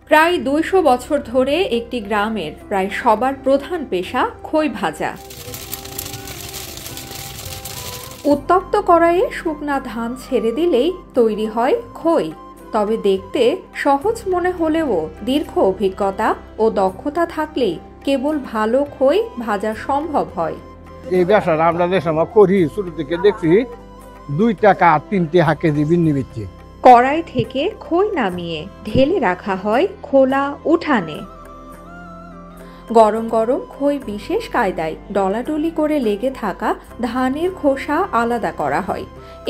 প্রায় ২০০ বছর ধরে একটি গ্রামের প্রায় সবার প্রধান পেশা খই ভাজা। উত্তপ্ত কড়াইয়ে শুকনা ধান ছেড়ে দিলেই তৈরি হয় খই। তবে দেখতে সহজ মনে হলেও দীর্ঘ অভিজ্ঞতা ও দক্ষতা থাকলেই কেবল ভালো খই ভাজা সম্ভব হয়। এই ব্যবসাটা আমরা যে সময় করি শুরু থেকে দেখছি 2 টাকা 3 টাকা কেজি বিন্নি বিচ্ছে। কড়াই থেকে খই নামিয়ে ঢেলে রাখা হয় খোলা উঠানে। গরম গরম খই বিশেষ কায়দায় ডলাডলি করে লেগে থাকা ধানের খোসা আলাদা করা হয়।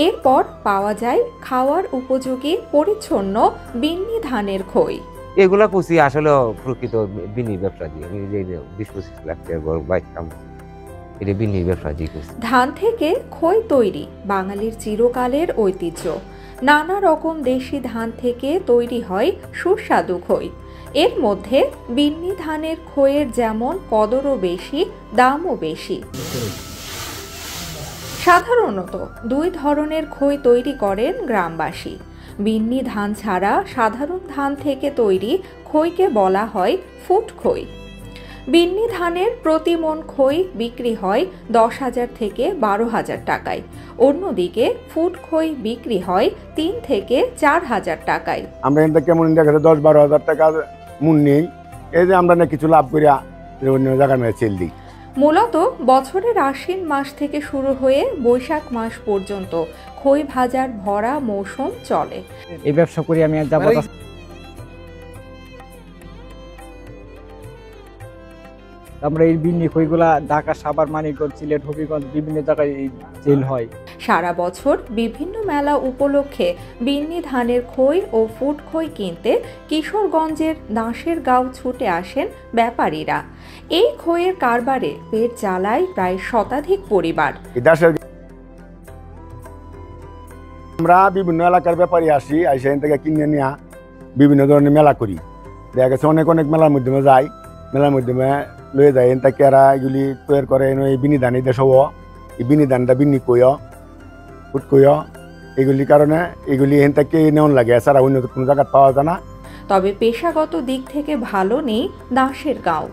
এরপর পাওয়া যায় খাওয়ার উপযোগী পরিচ্ছন্ন বিন্নি ধানের খই। এগুলা কুচি আসলে প্রকৃত বিন্নি ব্যবসা দিয়ে 20-25 লাখ টাকা বাইকাম এটা বিন্নি ব্যবসা দিয়ে। ধান থেকে খই তৈরি বাঙালির চিরকালের ঐতিহ্য। নানা রকম দেশি ধান থেকে তৈরি হয় সুস্বাদু খই। এর মধ্যে বিন্নি ধানের খইয়ের যেমন কদরও বেশি, দামও বেশি। সাধারণত 2 ধরনের খই তৈরি করেন গ্রামবাসী। বিন্নি ধান ছাড়া সাধারণ ধান থেকে তৈরি খইকে বলা হয় ফুট খই। বিন্নি ধানের প্রতি মণ খই বিক্রি হয় 10,000 থেকে 12,000 টাকায়। অন্যদিকে ফুট খই বিক্রি হয় 3 থেকে 4,000 টাকায়। আমরা এটা কেমন দেখা যায় 10-12,000 টাকা মূল নেই, এই যে আমরা না কিছু লাভ করিয়া অন্য জায়গায় মেয়ে চেল দিই। মূলত বছরের আশ্বিন মাস থেকে শুরু হয়ে বৈশাখ মাস পর্যন্ত খই ভাজার ভরা মৌসুম চলে। এই ব্যবসা করি আমি আমরা এই বিন্নি খইগুলা ঢাকা, সাভার, মানিকগঞ্জ, সিলেট, হবিগঞ্জ বিভিন্ন জায়গায় সেল হয়। সারা বছর বিভিন্ন মেলা উপলক্ষে বিন্নি ধানের খই ও ফুট খই কিনতে কিশোরগঞ্জের দাসের গাঁও ছুটে আসেন ব্যাপারীরা। এই খইয়ের কারবারে পেট জ্বালায় প্রায় শতাধিক পরিবার। আমরা বিভিন্ন এলাকার ব্যাপারী আসি, এখান থেকে কিনে নিয়ে বিভিন্ন ধরনের মেলা করি। দেখা গেছে অনেক মেলার মাধ্যমে যাই, মেলার মাধ্যমে লয়ে যায় এন থেকে এরা এগুলি তৈরি করে এই বিনি ধান এই দেশ এই বিনি ধানটা বিন্নি কইয় ফুট কইয় এগুলির কারণে এগুলি এন থেকে নেওয়ান লাগে, এছাড়া অন্য কোনো জায়গায় পাওয়া যায় না। তবে পেশাগত দিক থেকে ভালো নেই দাসের গাঁও।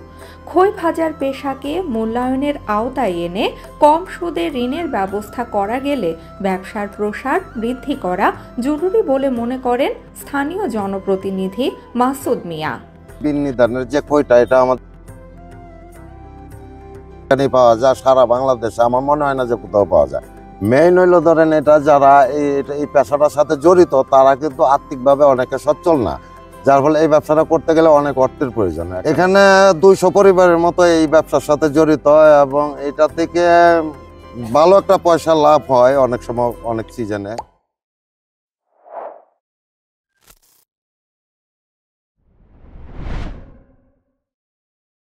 খই ভাজার পেশাকে মূল্যায়নের আওতায় এনে কম সুদে ঋণের ব্যবস্থা করা গেলে ব্যবসার প্রসার বৃদ্ধি করা জরুরি বলে মনে করেন স্থানীয় জনপ্রতিনিধি মাসুদ মিয়া। বিন্নি ধানের যে খইটা এটা আমাদের পাওয়া যায় সারা বাংলাদেশে, আমার মনে হয় না যে কোথাও পাওয়া যায়। মেইন হইলো ধরেন এটা যারা এই পেশাটার সাথে জড়িত তারা কিন্তু আর্থিকভাবে অনেকে সচ্ছল না, যার ফলে এই ব্যবসাটা করতে গেলে অনেক অর্থের প্রয়োজন। এখানে 200 পরিবারের মতো এই ব্যবসার সাথে জড়িত এবং এটা থেকে ভালো একটা পয়সা লাভ হয় অনেক সময়, অনেক সিজনে।